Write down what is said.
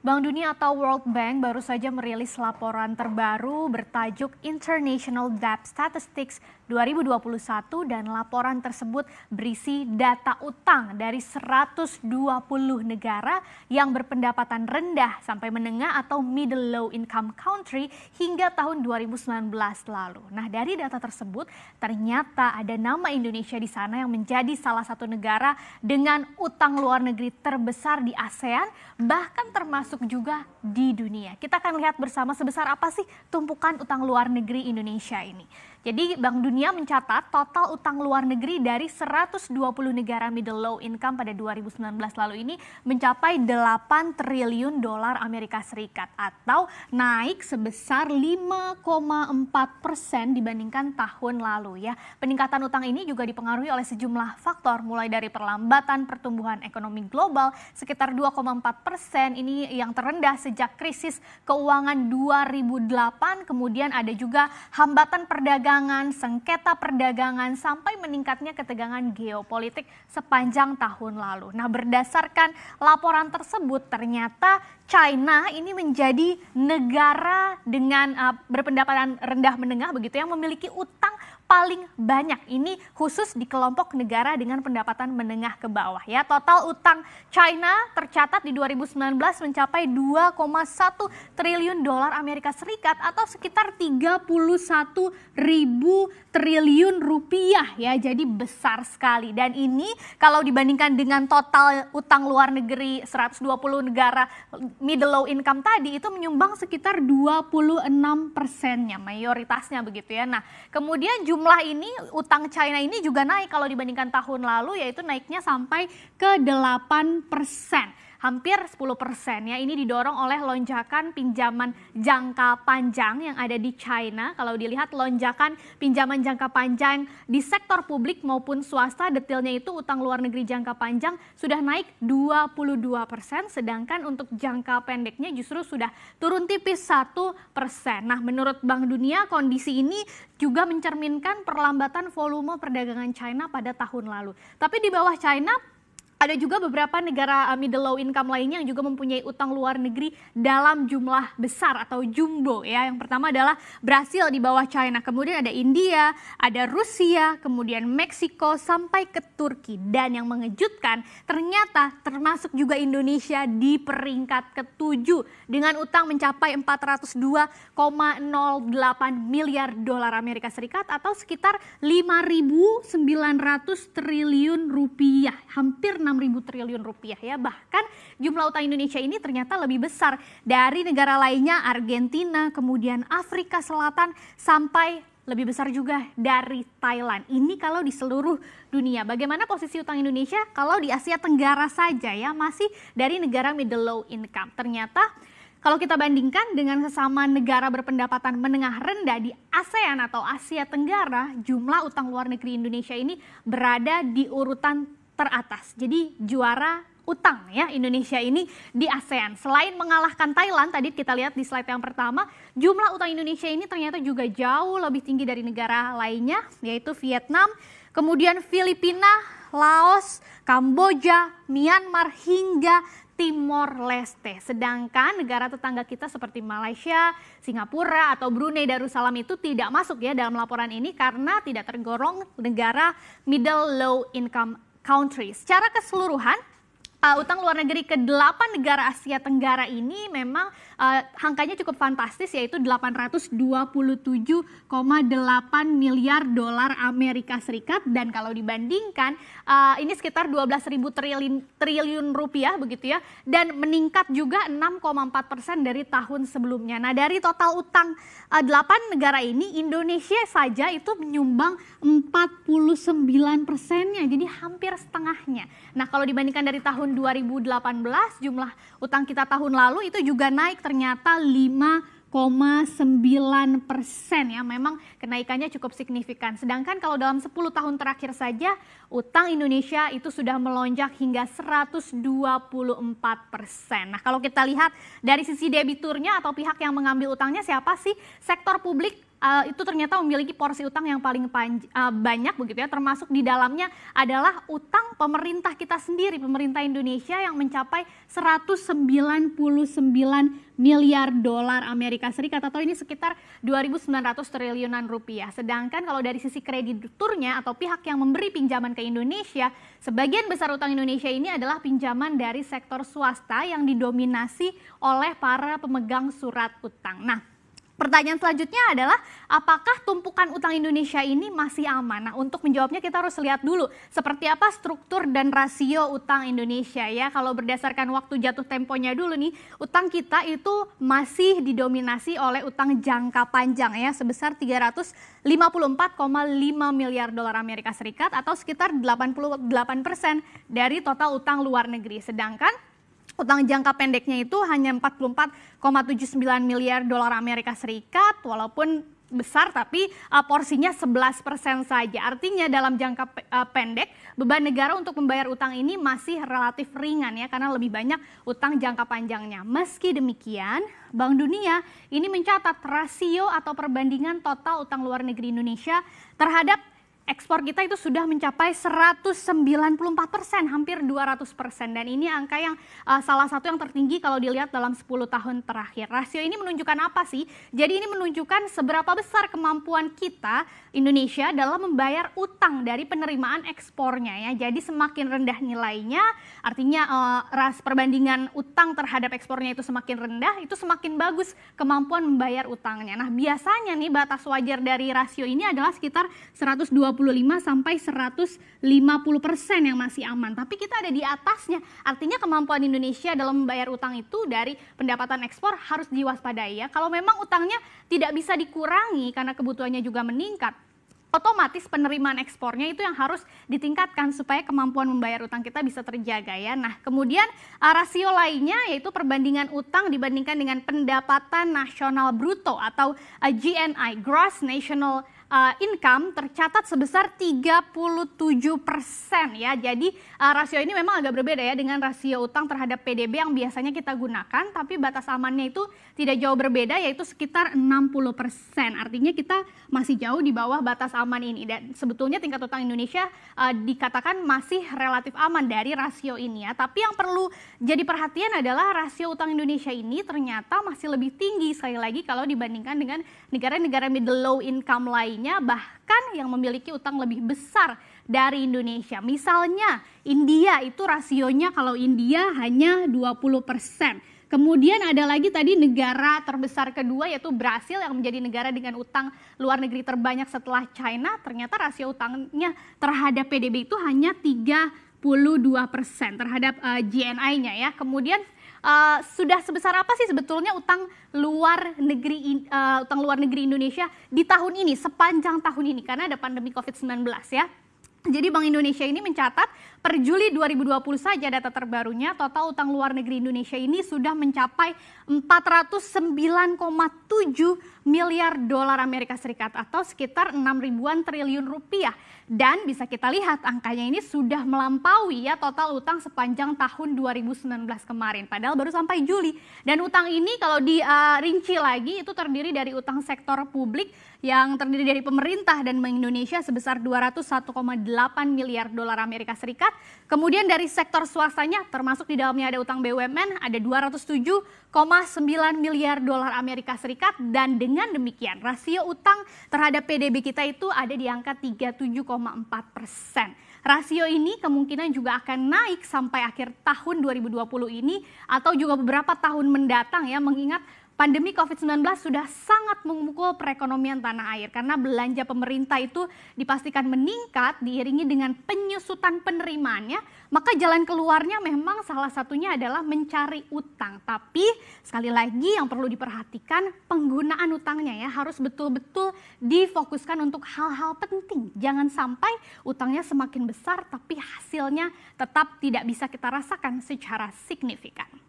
Bank Dunia atau World Bank baru saja merilis laporan terbaru bertajuk International Debt Statistics 2021 dan laporan tersebut berisi data utang dari 120 negara yang berpendapatan rendah sampai menengah atau middle low income country hingga tahun 2019 lalu. Nah, dari data tersebut ternyata ada nama Indonesia di sana yang menjadi salah satu negara dengan utang luar negeri terbesar di ASEAN, bahkan termasuk juga di dunia. Kita akan lihat bersama sebesar apa sih tumpukan utang luar negeri Indonesia ini. Jadi Bank Dunia mencatat total utang luar negeri dari 120 negara middle low income pada 2019 lalu ini mencapai 8 triliun dolar Amerika Serikat atau naik sebesar 5,4% dibandingkan tahun lalu ya. Peningkatan utang ini juga dipengaruhi oleh sejumlah faktor mulai dari perlambatan pertumbuhan ekonomi global sekitar 2,4%, ini yang terendah sejak krisis keuangan 2008, kemudian ada juga hambatan perdagangan, sengketa perdagangan, sampai meningkatnya ketegangan geopolitik sepanjang tahun lalu. Nah, berdasarkan laporan tersebut ternyata China ini menjadi negara dengan berpendapatan rendah menengah begitu yang memiliki utang paling banyak. Ini khusus di kelompok negara dengan pendapatan menengah ke bawah ya. Total utang China tercatat di 2019 mencapai 2,1 triliun dolar Amerika Serikat atau sekitar 31 ribu triliun rupiah ya. Jadi besar sekali. Dan ini kalau dibandingkan dengan total utang luar negeri 120 negara middle low income tadi itu menyumbang sekitar 26%-nya, mayoritasnya begitu ya. Nah, kemudian jumlah ini utang China ini juga naik kalau dibandingkan tahun lalu, yaitu naiknya sampai ke 8%. Hampir 10% ya, ini didorong oleh lonjakan pinjaman jangka panjang yang ada di China. Kalau dilihat lonjakan pinjaman jangka panjang di sektor publik maupun swasta, detailnya itu utang luar negeri jangka panjang sudah naik 22%, sedangkan untuk jangka pendeknya justru sudah turun tipis 1%. Nah, menurut Bank Dunia kondisi ini juga mencerminkan perlambatan volume perdagangan China pada tahun lalu. Tapi di bawah China, ada juga beberapa negara middle low income lainnya yang juga mempunyai utang luar negeri dalam jumlah besar atau jumbo ya. Yang pertama adalah Brasil di bawah China, kemudian ada India, ada Rusia, kemudian Meksiko sampai ke Turki. Dan yang mengejutkan ternyata termasuk juga Indonesia di peringkat ke-7 dengan utang mencapai 402,08 miliar dolar Amerika Serikat atau sekitar 5.900 triliun rupiah, hampir 6.000 triliun rupiah ya. Bahkan jumlah utang Indonesia ini ternyata lebih besar dari negara lainnya, Argentina, kemudian Afrika Selatan, sampai lebih besar juga dari Thailand. Ini kalau di seluruh dunia. Bagaimana posisi utang Indonesia? Kalau di Asia Tenggara saja ya, masih dari negara middle low income. Ternyata kalau kita bandingkan dengan sesama negara berpendapatan menengah rendah di ASEAN atau Asia Tenggara, jumlah utang luar negeri Indonesia ini berada di urutan teratas. Jadi juara utang ya Indonesia ini di ASEAN. Selain mengalahkan Thailand, tadi kita lihat di slide yang pertama, jumlah utang Indonesia ini ternyata juga jauh lebih tinggi dari negara lainnya, yaitu Vietnam, kemudian Filipina, Laos, Kamboja, Myanmar, hingga Timor Leste. Sedangkan negara tetangga kita seperti Malaysia, Singapura, atau Brunei Darussalam itu tidak masuk ya dalam laporan ini karena tidak tergolong negara middle low income country. Secara keseluruhan, utang luar negeri ke-8 negara Asia Tenggara ini memang angkanya cukup fantastis, yaitu 827,8 miliar dolar Amerika Serikat. Dan kalau dibandingkan ini sekitar 12.000 triliun rupiah begitu ya, dan meningkat juga 6,4% dari tahun sebelumnya. Nah, dari total utang 8 negara ini, Indonesia saja itu menyumbang 49%-nya, jadi hampir setengahnya. Nah, kalau dibandingkan dari tahun 2018, jumlah utang kita tahun lalu itu juga naik ternyata 5,9% ya. Memang kenaikannya cukup signifikan. Sedangkan kalau dalam 10 tahun terakhir saja utang Indonesia itu sudah melonjak hingga 124%. Nah, kalau kita lihat dari sisi debiturnya atau pihak yang mengambil utangnya siapa sih? Sektor publik itu ternyata memiliki porsi utang yang paling banyak begitu ya, termasuk di dalamnya adalah utang pemerintah kita sendiri, pemerintah Indonesia yang mencapai 199 miliar dolar Amerika Serikat atau ini sekitar 2.900 triliunan rupiah. Sedangkan kalau dari sisi krediturnya atau pihak yang memberi pinjaman ke Indonesia, sebagian besar utang Indonesia ini adalah pinjaman dari sektor swasta yang didominasi oleh para pemegang surat utang. Nah, pertanyaan selanjutnya adalah apakah tumpukan utang Indonesia ini masih aman? Nah, untuk menjawabnya kita harus lihat dulu seperti apa struktur dan rasio utang Indonesia ya. Kalau berdasarkan waktu jatuh temponya dulu nih, utang kita itu masih didominasi oleh utang jangka panjang ya sebesar 354,5 miliar dolar Amerika Serikat atau sekitar 88% dari total utang luar negeri. Sedangkan utang jangka pendeknya itu hanya 44,79 miliar dolar Amerika Serikat, walaupun besar tapi porsinya 11% saja. Artinya dalam jangka pendek beban negara untuk membayar utang ini masih relatif ringan ya karena lebih banyak utang jangka panjangnya. Meski demikian, Bank Dunia ini mencatat rasio atau perbandingan total utang luar negeri Indonesia terhadap ekspor kita itu sudah mencapai 194%, hampir 200%. Dan ini angka yang salah satu yang tertinggi kalau dilihat dalam 10 tahun terakhir. Rasio ini menunjukkan apa sih? Jadi ini menunjukkan seberapa besar kemampuan kita Indonesia dalam membayar utang dari penerimaan ekspornya ya. Jadi semakin rendah nilainya, artinya perbandingan utang terhadap ekspornya itu semakin rendah, itu semakin bagus kemampuan membayar utangnya. Nah, biasanya nih batas wajar dari rasio ini adalah sekitar 125 sampai 150% yang masih aman. Tapi kita ada di atasnya. Artinya kemampuan Indonesia dalam membayar utang itu dari pendapatan ekspor harus diwaspadai ya. Kalau memang utangnya tidak bisa dikurangi karena kebutuhannya juga meningkat, otomatis penerimaan ekspornya itu yang harus ditingkatkan supaya kemampuan membayar utang kita bisa terjaga ya. Nah, kemudian rasio lainnya yaitu perbandingan utang dibandingkan dengan pendapatan nasional bruto atau GNI, Gross National Income, tercatat sebesar 37% ya. Jadi rasio ini memang agak berbeda ya dengan rasio utang terhadap PDB yang biasanya kita gunakan, tapi batas amannya itu tidak jauh berbeda yaitu sekitar 60%. Artinya kita masih jauh di bawah batas aman ini dan sebetulnya tingkat utang Indonesia dikatakan masih relatif aman dari rasio ini ya. Tapi yang perlu jadi perhatian adalah rasio utang Indonesia ini ternyata masih lebih tinggi sekali lagi kalau dibandingkan dengan negara-negara middle low income lainnya, bahkan yang memiliki utang lebih besar dari Indonesia. Misalnya India itu rasionya kalau India hanya 20%. Kemudian ada lagi tadi negara terbesar kedua yaitu Brasil yang menjadi negara dengan utang luar negeri terbanyak setelah China. Ternyata rasio utangnya terhadap PDB itu hanya 32% terhadap GNI-nya ya. Kemudian sudah sebesar apa sih sebetulnya utang luar negeri Indonesia di tahun ini, sepanjang tahun ini karena ada pandemi COVID-19 ya. Jadi Bank Indonesia ini mencatat per Juli 2020 saja data terbarunya total utang luar negeri Indonesia ini sudah mencapai 409,7 miliar dolar Amerika Serikat atau sekitar 6 ribuan triliun rupiah. Dan bisa kita lihat angkanya ini sudah melampaui ya total utang sepanjang tahun 2019 kemarin. Padahal baru sampai Juli. Dan utang ini kalau dirinci lagi itu terdiri dari utang sektor publik yang terdiri dari pemerintah dan Bank Indonesia sebesar 201,8 miliar dolar Amerika Serikat. Kemudian dari sektor swastanya termasuk di dalamnya ada utang BUMN ada 207,9 miliar dolar Amerika Serikat dan dengan demikian rasio utang terhadap PDB kita itu ada di angka 37,4%. Rasio ini kemungkinan juga akan naik sampai akhir tahun 2020 ini atau juga beberapa tahun mendatang ya, mengingat pandemi COVID-19 sudah sangat memukul perekonomian tanah air karena belanja pemerintah itu dipastikan meningkat diiringi dengan penyusutan penerimaannya, maka jalan keluarnya memang salah satunya adalah mencari utang. Tapi sekali lagi yang perlu diperhatikan penggunaan utangnya ya harus betul-betul difokuskan untuk hal-hal penting. Jangan sampai utangnya semakin besar tapi hasilnya tetap tidak bisa kita rasakan secara signifikan.